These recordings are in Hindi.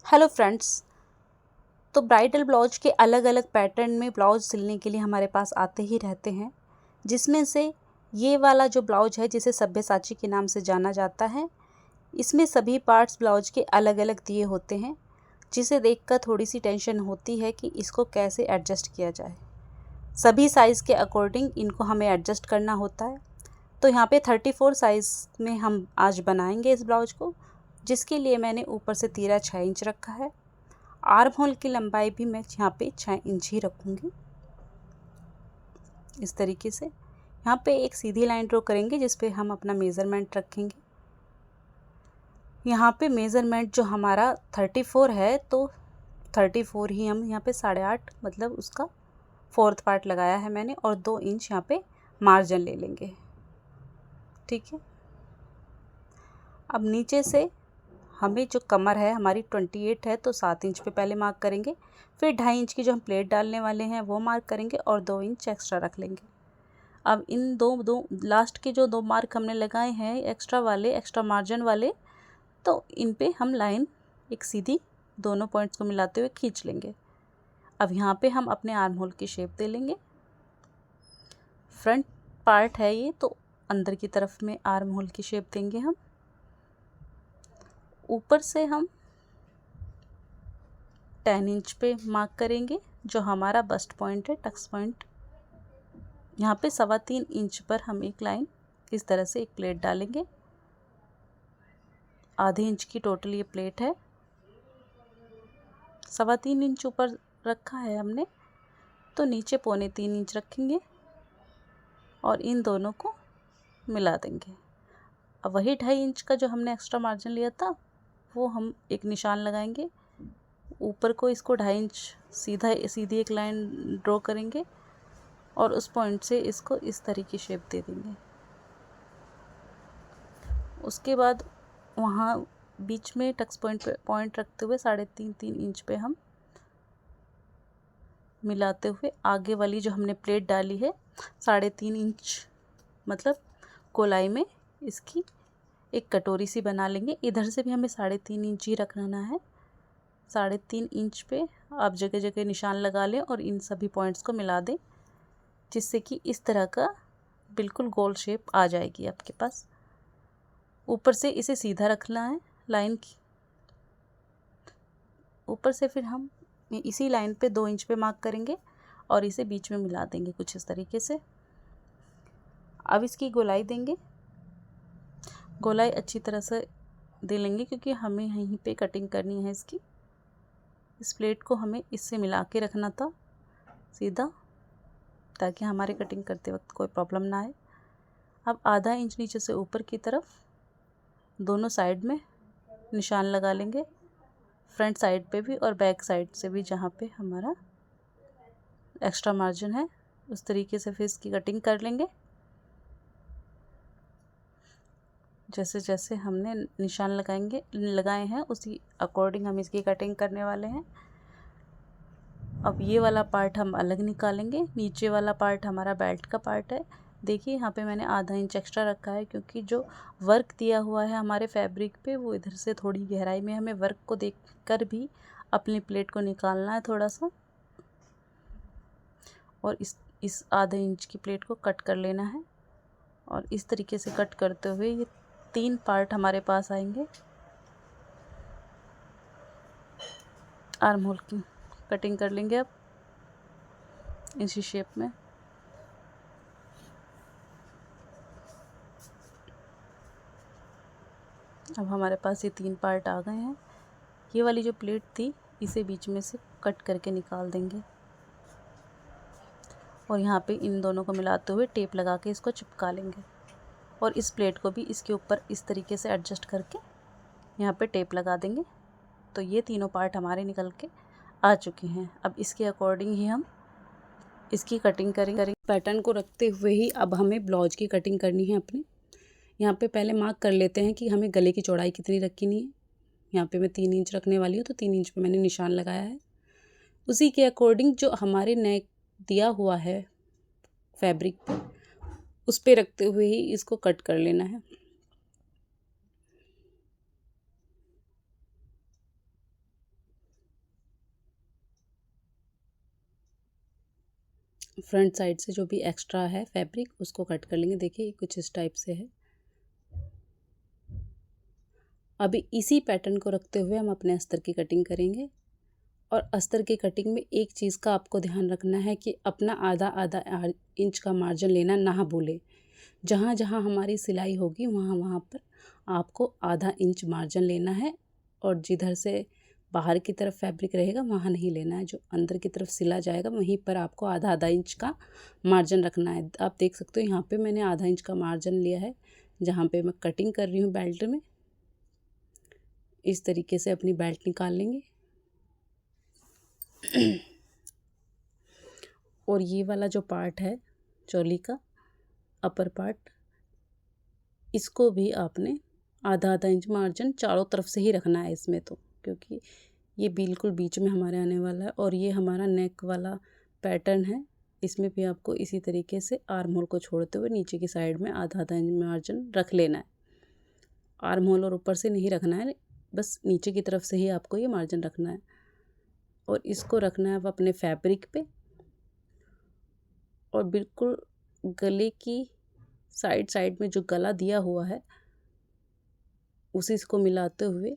Hello friends. तो ब्राइडल ब्लाउज के अलग अलग पैटर्न में ब्लाउज सिलने के लिए हमारे पास आते ही रहते हैं, जिसमें से ये वाला जो ब्लाउज है जिसे सब्यसाची के नाम से जाना जाता है, इसमें सभी पार्ट्स ब्लाउज के अलग अलग दिए होते हैं, जिसे देखकर थोड़ी सी टेंशन होती है कि इसको कैसे एडजस्ट किया जाए। सभी साइज़ के अकॉर्डिंग इनको हमें एडजस्ट करना होता है। तो यहाँ पे 34 साइज़ में हम आज बनाएंगे इस ब्लाउज को, जिसके लिए मैंने ऊपर से तीरा 6 इंच रखा है। आर्म होल की लंबाई भी मैं यहाँ पे 6 इंच ही रखूँगी। इस तरीके से यहाँ पे एक सीधी लाइन ड्रॉ करेंगे जिस पे हम अपना मेज़रमेंट रखेंगे। यहाँ पे मेज़रमेंट जो हमारा 34 है, तो 34 ही हम यहाँ पे 8.5 मतलब उसका 4th पार्ट लगाया है मैंने, और 2 इंच यहाँ पे मार्जिन ले लेंगे। ठीक है। अब नीचे से हमें जो कमर है हमारी 28 है, तो 7 इंच पे पहले मार्क करेंगे, फिर 2.5 इंच की जो हम प्लेट डालने वाले हैं वो मार्क करेंगे और 2 इंच एक्स्ट्रा रख लेंगे। अब इन दो लास्ट के जो 2 मार्क हमने लगाए हैं एक्स्ट्रा वाले, एक्स्ट्रा मार्जिन वाले, तो इन पे हम लाइन एक सीधी दोनों पॉइंट्स को मिलाते हुए खींच लेंगे। अब यहाँ पे हम अपने आर्म होल की शेप दे लेंगे। फ्रंट पार्ट है ये, तो अंदर की तरफ में आर्म होल की शेप देंगे हम। ऊपर से हम 10 इंच पे मार्क करेंगे जो हमारा बस्ट पॉइंट है, टक्स पॉइंट। यहाँ पे 3.25 इंच पर हम एक लाइन इस तरह से एक प्लेट डालेंगे। आधे इंच की टोटल ये प्लेट है। 3.25 इंच ऊपर रखा है हमने, तो नीचे 3.25 इंच रखेंगे और इन दोनों को मिला देंगे। अब वही 2.5 इंच का जो हमने एक्स्ट्रा मार्जिन लिया था वो हम एक निशान लगाएंगे। ऊपर को इसको 2.5 इंच सीधी एक लाइन ड्रॉ करेंगे और उस पॉइंट से इसको इस तरह की शेप दे देंगे। उसके बाद वहाँ बीच में टक्स पॉइंट पे पॉइंट रखते हुए 3.5 इंच पे हम मिलाते हुए आगे वाली जो हमने प्लेट डाली है 3.5 इंच मतलब गोलाई में इसकी एक कटोरी सी बना लेंगे। इधर से भी हमें 3.5 इंच ही रखना है। 3.5 इंच पे आप जगह जगह निशान लगा लें और इन सभी पॉइंट्स को मिला दें, जिससे कि इस तरह का बिल्कुल गोल शेप आ जाएगी आपके पास। ऊपर से इसे सीधा रखना है लाइन की। ऊपर से फिर हम इसी लाइन पे 2 इंच पे मार्क करेंगे और इसे बीच में मिला देंगे कुछ इस तरीके से। अब इसकी गोलाई देंगे। गोलाई अच्छी तरह से दे लेंगे क्योंकि हमें यहीं पे कटिंग करनी है इसकी। इस प्लेट को हमें इससे मिला के रखना था सीधा, ताकि हमारे कटिंग करते वक्त कोई प्रॉब्लम ना आए। अब आधा इंच नीचे से ऊपर की तरफ दोनों साइड में निशान लगा लेंगे, फ्रंट साइड पे भी और बैक साइड से भी, जहाँ पे हमारा एक्स्ट्रा मार्जिन है उस तरीके से फिर इसकी कटिंग कर लेंगे। जैसे जैसे हमने निशान लगाए हैं उसी अकॉर्डिंग हम इसकी कटिंग करने वाले हैं। अब ये वाला पार्ट हम अलग निकालेंगे। नीचे वाला पार्ट हमारा बेल्ट का पार्ट है। देखिए यहाँ पे मैंने आधा इंच एक्स्ट्रा रखा है, क्योंकि जो वर्क दिया हुआ है हमारे फैब्रिक पे वो इधर से थोड़ी गहराई में, हमें वर्क को देखकर भी अपनी प्लेट को निकालना है थोड़ा सा, और इस आधे इंच की प्लेट को कट कर लेना है। और इस तरीके से कट करते हुए ये 3 पार्ट हमारे पास आएंगे। आर्म होल की कटिंग कर लेंगे अब इसी शेप में। अब हमारे पास ये 3 पार्ट आ गए हैं। ये वाली जो प्लेट थी इसे बीच में से कट करके निकाल देंगे और यहाँ पे इन दोनों को मिलाते हुए टेप लगा के इसको चिपका लेंगे। और इस प्लेट को भी इसके ऊपर इस तरीके से एडजस्ट करके यहाँ पे टेप लगा देंगे। तो ये तीनों पार्ट हमारे निकल के आ चुके हैं। अब इसके अकॉर्डिंग ही हम इसकी कटिंग करेंगे। पैटर्न को रखते हुए ही अब हमें ब्लाउज की कटिंग करनी है अपने। यहाँ पे पहले मार्क कर लेते हैं कि हमें गले की चौड़ाई कितनी रखनी है। यहाँ पे मैं 3 इंच रखने वाली हूँ, तो 3 इंच पे मैंने निशान लगाया है। उसी के अकॉर्डिंग जो हमारे नेक दिया हुआ है फैब्रिक पे, उस पे रखते हुए ही इसको कट कर लेना है। फ्रंट साइड से जो भी एक्स्ट्रा है फैब्रिक उसको कट कर लेंगे। देखिए कुछ इस टाइप से है। अभी इसी पैटर्न को रखते हुए हम अपने अस्तर की कटिंग करेंगे। और अस्तर की कटिंग में एक चीज़ का आपको ध्यान रखना है कि अपना आधा आधा इंच का मार्जिन लेना ना भूले। जहाँ जहाँ हमारी सिलाई होगी वहाँ वहाँ पर आपको आधा इंच मार्जिन लेना है, और जिधर से बाहर की तरफ फैब्रिक रहेगा वहाँ नहीं लेना है। जो अंदर की तरफ सिला जाएगा वहीं पर आपको आधा आधा इंच का मार्जिन रखना है। आप देख सकते हो यहाँ पे मैंने आधा इंच का मार्जिन लिया है जहाँ पे मैं कटिंग कर रही हूँ बेल्ट में। इस तरीके से अपनी बेल्ट निकाल लेंगे। और ये वाला जो पार्ट है चोली का अपर पार्ट, इसको भी आपने आधा आधा इंच मार्जिन चारों तरफ से ही रखना है इसमें तो, क्योंकि ये बिल्कुल बीच में हमारे आने वाला है। और ये हमारा नेक वाला पैटर्न है, इसमें भी आपको इसी तरीके से आर्म होल को छोड़ते हुए नीचे की साइड में आधा आधा इंच मार्जिन रख लेना है। आर्म होल और ऊपर से नहीं रखना है, बस नीचे की तरफ से ही आपको ये मार्जिन रखना है। और इसको रखना है अब अपने फैब्रिक पे, और बिल्कुल गले की साइड साइड में जो गला दिया हुआ है उसी को मिलाते हुए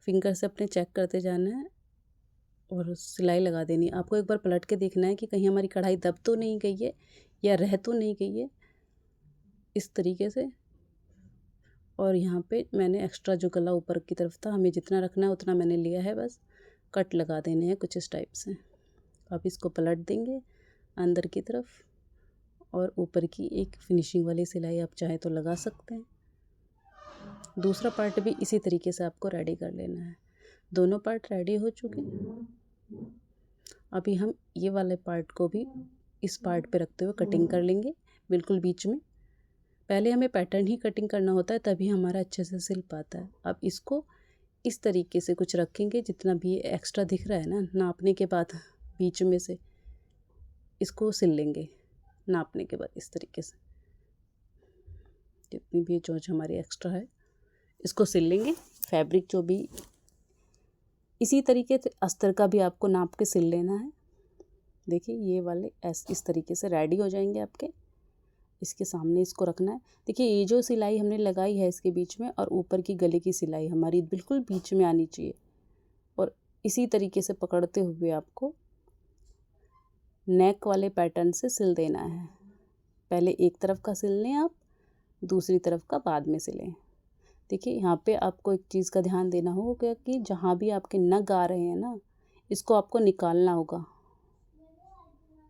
फिंगर से अपने चेक करते जाना है और सिलाई लगा देनी है। आपको एक बार पलट के देखना है कि कहीं हमारी कढ़ाई दब तो नहीं गई है या रह तो नहीं गई है, इस तरीके से। और यहाँ पे मैंने एक्स्ट्रा जो गला ऊपर की तरफ था, हमें जितना रखना है उतना मैंने लिया है, बस कट लगा देने हैं कुछ इस टाइप से। अब इसको पलट देंगे अंदर की तरफ, और ऊपर की एक फिनिशिंग वाली सिलाई आप चाहे तो लगा सकते हैं। दूसरा पार्ट भी इसी तरीके से आपको रेडी कर लेना है। दोनों पार्ट रेडी हो चुके हैं। अभी हम ये वाले पार्ट को भी इस पार्ट पे रखते हुए कटिंग कर लेंगे बिल्कुल बीच में। पहले हमें पैटर्न ही कटिंग करना होता है, तभी हमारा अच्छे से सिल पाता है। अब इसको इस तरीके से कुछ रखेंगे, जितना भी एक्स्ट्रा दिख रहा है ना, नापने के बाद बीच में से इसको सिल लेंगे। नापने के बाद इस तरीके से जितनी भी जो हमारी एक्स्ट्रा है इसको सिल लेंगे। फैब्रिक जो भी इसी तरीके से अस्तर का भी आपको नाप के सिल लेना है। देखिए ये वाले इस तरीके से रेडी हो जाएंगे आपके। इसके सामने इसको रखना है। देखिए ये जो सिलाई हमने लगाई है इसके बीच में, और ऊपर की गले की सिलाई हमारी बिल्कुल बीच में आनी चाहिए। और इसी तरीके से पकड़ते हुए आपको नेक वाले पैटर्न से सिल देना है। पहले एक तरफ का सिल लें आप, दूसरी तरफ का बाद में सिलें। देखिए यहाँ पे आपको एक चीज़ का ध्यान देना होगा कि जहाँ भी आपके नग आ रहे हैं ना, इसको आपको निकालना होगा।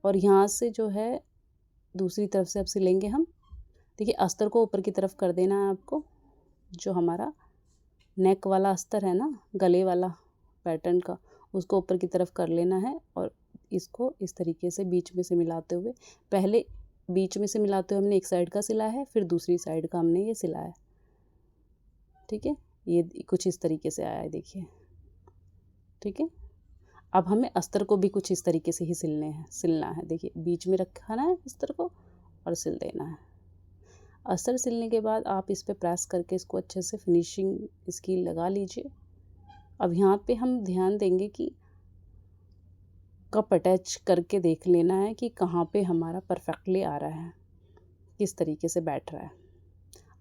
और यहाँ से जो है दूसरी तरफ से अब सिलेंगे हम। देखिए अस्तर को ऊपर की तरफ कर देना है आपको। जो हमारा नेक वाला अस्तर है ना, गले वाला पैटर्न का, उसको ऊपर की तरफ कर लेना है। और इसको इस तरीके से बीच में से मिलाते हुए, पहले बीच में से मिलाते हुए हमने एक साइड का सिला है, फिर दूसरी साइड का हमने ये सिला है। ठीक है, ये कुछ इस तरीके से आया है, देखिए। ठीक है, अब हमें अस्तर को भी कुछ इस तरीके से ही सिलना है। देखिए बीच में रखना है अस्तर को और सिल देना है। अस्तर सिलने के बाद आप इस पर प्रेस करके इसको अच्छे से फिनिशिंग इसकी लगा लीजिए। अब यहाँ पे हम ध्यान देंगे कि कप अटैच करके देख लेना है कि कहाँ पे हमारा परफेक्टली आ रहा है, किस तरीके से बैठ रहा है।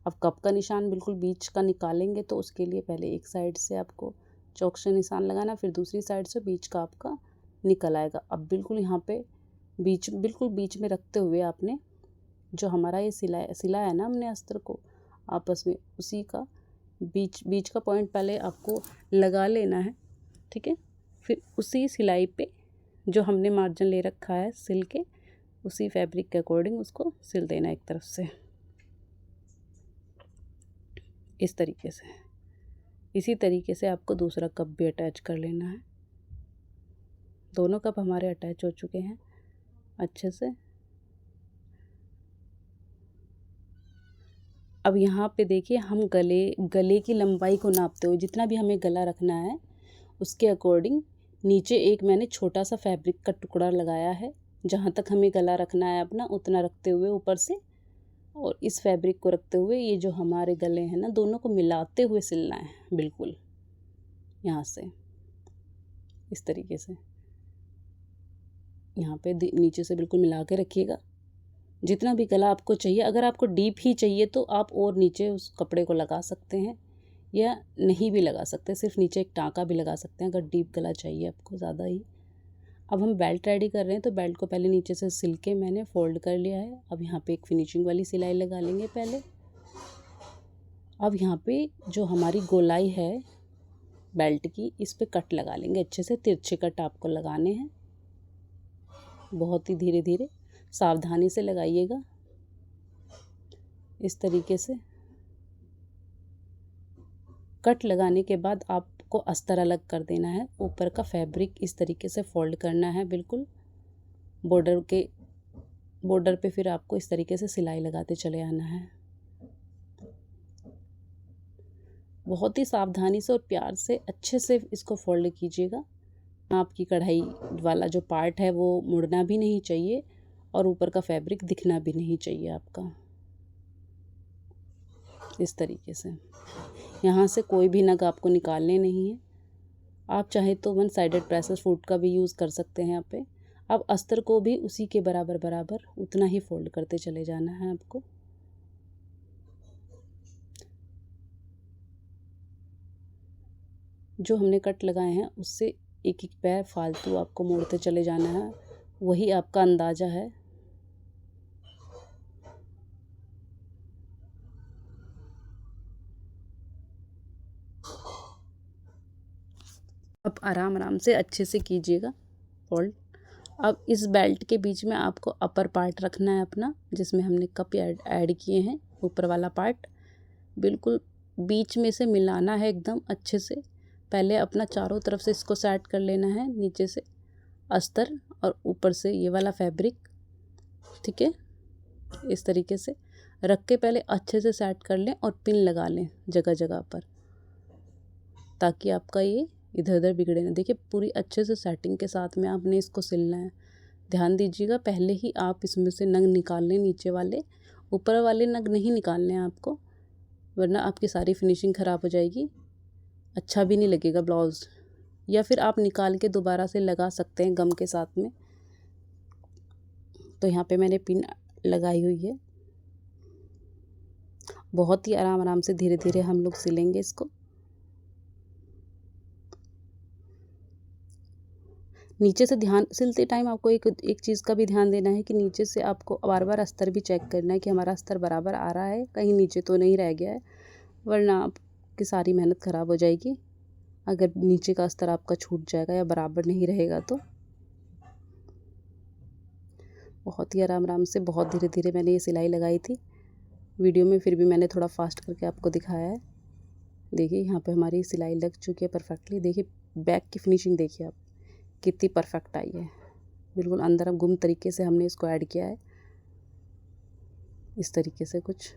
अब कप का निशान बिल्कुल बीच का निकालेंगे, तो उसके लिए पहले एक साइड से आपको चौक से निशान लगाना, फिर दूसरी साइड से बीच का आपका निकल आएगा। अब बिल्कुल यहाँ पे बिल्कुल बीच में रखते हुए आपने जो हमारा ये सिला है ना हमने अस्तर को आपस में, उसी का बीच का पॉइंट पहले आपको लगा लेना है। ठीक है, फिर उसी सिलाई पे जो हमने मार्जिन ले रखा है सिल के, उसी फैब्रिक के अकॉर्डिंग उसको सिल देना एक तरफ से इस तरीके से। इसी तरीके से आपको दूसरा कप भी अटैच कर लेना है। दोनों कप हमारे अटैच हो चुके हैं अच्छे से। अब यहाँ पे देखिए हम गले की लंबाई को नापते हुए, जितना भी हमें गला रखना है उसके अकॉर्डिंग नीचे एक मैंने छोटा सा फैब्रिक का टुकड़ा लगाया है। जहाँ तक हमें गला रखना है अपना उतना रखते हुए ऊपर से, और इस फैब्रिक को रखते हुए ये जो हमारे गले हैं ना, दोनों को मिलाते हुए सिलना है बिल्कुल यहाँ से इस तरीके से। यहाँ पे नीचे से बिल्कुल मिला के रखिएगा। जितना भी गला आपको चाहिए, अगर आपको डीप ही चाहिए तो आप और नीचे उस कपड़े को लगा सकते हैं या नहीं भी लगा सकते, सिर्फ नीचे एक टाँका भी लगा सकते हैं अगर डीप गला चाहिए आपको ज़्यादा ही। अब हम बेल्ट रेडी कर रहे हैं, तो बेल्ट को पहले नीचे से सिल के मैंने फोल्ड कर लिया है। अब यहाँ पे एक फिनिशिंग वाली सिलाई लगा लेंगे पहले। अब यहाँ पे जो हमारी गोलाई है बेल्ट की, इस पे कट लगा लेंगे अच्छे से। तिरछे कट आपको लगाने हैं, बहुत ही धीरे धीरे सावधानी से लगाइएगा। इस तरीके से कट लगाने के बाद आपको अस्तर अलग कर देना है। ऊपर का फैब्रिक इस तरीके से फोल्ड करना है बिल्कुल बॉर्डर पे, फिर आपको इस तरीके से सिलाई लगाते चले आना है। बहुत ही सावधानी से और प्यार से अच्छे से इसको फोल्ड कीजिएगा। आपकी कढ़ाई वाला जो पार्ट है वो मुड़ना भी नहीं चाहिए और ऊपर का फैब्रिक दिखना भी नहीं चाहिए आपका। इस तरीके से यहाँ से कोई भी नग आपको निकालने नहीं है। आप चाहे तो 1 साइडेड प्रेसेस फुट का भी यूज़ कर सकते हैं यहाँ पे। अब अस्तर को भी उसी के बराबर उतना ही फोल्ड करते चले जाना है आपको। जो हमने कट लगाए हैं उससे एक एक पैर फालतू आपको मोड़ते चले जाना है, वही आपका अंदाज़ा है। अब आराम से अच्छे से कीजिएगा फोल्ड। अब इस बेल्ट के बीच में आपको अपर पार्ट रखना है अपना, जिसमें हमने कप ऐड किए हैं। ऊपर वाला पार्ट बिल्कुल बीच में से मिलाना है एकदम अच्छे से। पहले अपना चारों तरफ से इसको सेट कर लेना है, नीचे से अस्तर और ऊपर से ये वाला फैब्रिक। ठीक है, इस तरीके से रख के पहले अच्छे से सेट कर लें और पिन लगा लें जगह जगह पर, ताकि आपका ये इधर उधर बिगड़े ना। देखिए पूरी अच्छे से सेटिंग के साथ में आपने इसको सिलना है। ध्यान दीजिएगा, पहले ही आप इसमें से नग निकाल लें नीचे वाले, ऊपर वाले नग नहीं निकालने हैं आपको, वरना आपकी सारी फिनिशिंग ख़राब हो जाएगी, अच्छा भी नहीं लगेगा ब्लाउज़। या फिर आप निकाल के दोबारा से लगा सकते हैं गम के साथ में। तो यहाँ पे मैंने पिन लगाई हुई है। बहुत ही आराम से धीरे धीरे हम लोग सिलेंगे इसको। नीचे से ध्यान सिलते टाइम आपको एक चीज़ का भी ध्यान देना है कि नीचे से आपको बार बार अस्तर भी चेक करना है कि हमारा अस्तर बराबर आ रहा है, कहीं नीचे तो नहीं रह गया है, वरना आपकी सारी मेहनत ख़राब हो जाएगी अगर नीचे का अस्तर आपका छूट जाएगा या बराबर नहीं रहेगा तो। बहुत ही आराम से बहुत धीरे धीरे मैंने ये सिलाई लगाई थी वीडियो में, फिर भी मैंने थोड़ा फास्ट करके आपको दिखाया है। देखिए यहाँ पे हमारी सिलाई लग चुकी है परफेक्टली। देखिए बैक की फिनिशिंग देखिए आप कितनी परफेक्ट आई है, बिल्कुल अंदर गुम तरीके से हमने इसको ऐड किया है। इस तरीके से कुछ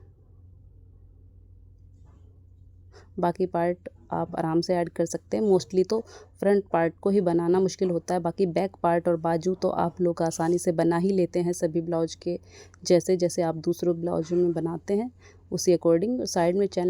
बाकी पार्ट आप आराम से ऐड कर सकते हैं। मोस्टली तो फ्रंट पार्ट को ही बनाना मुश्किल होता है, बाकी बैक पार्ट और बाजू तो आप लोग आसानी से बना ही लेते हैं सभी ब्लाउज के, जैसे जैसे आप दूसरों ब्लाउजों में बनाते हैं उसी अकॉर्डिंग। साइड में चैन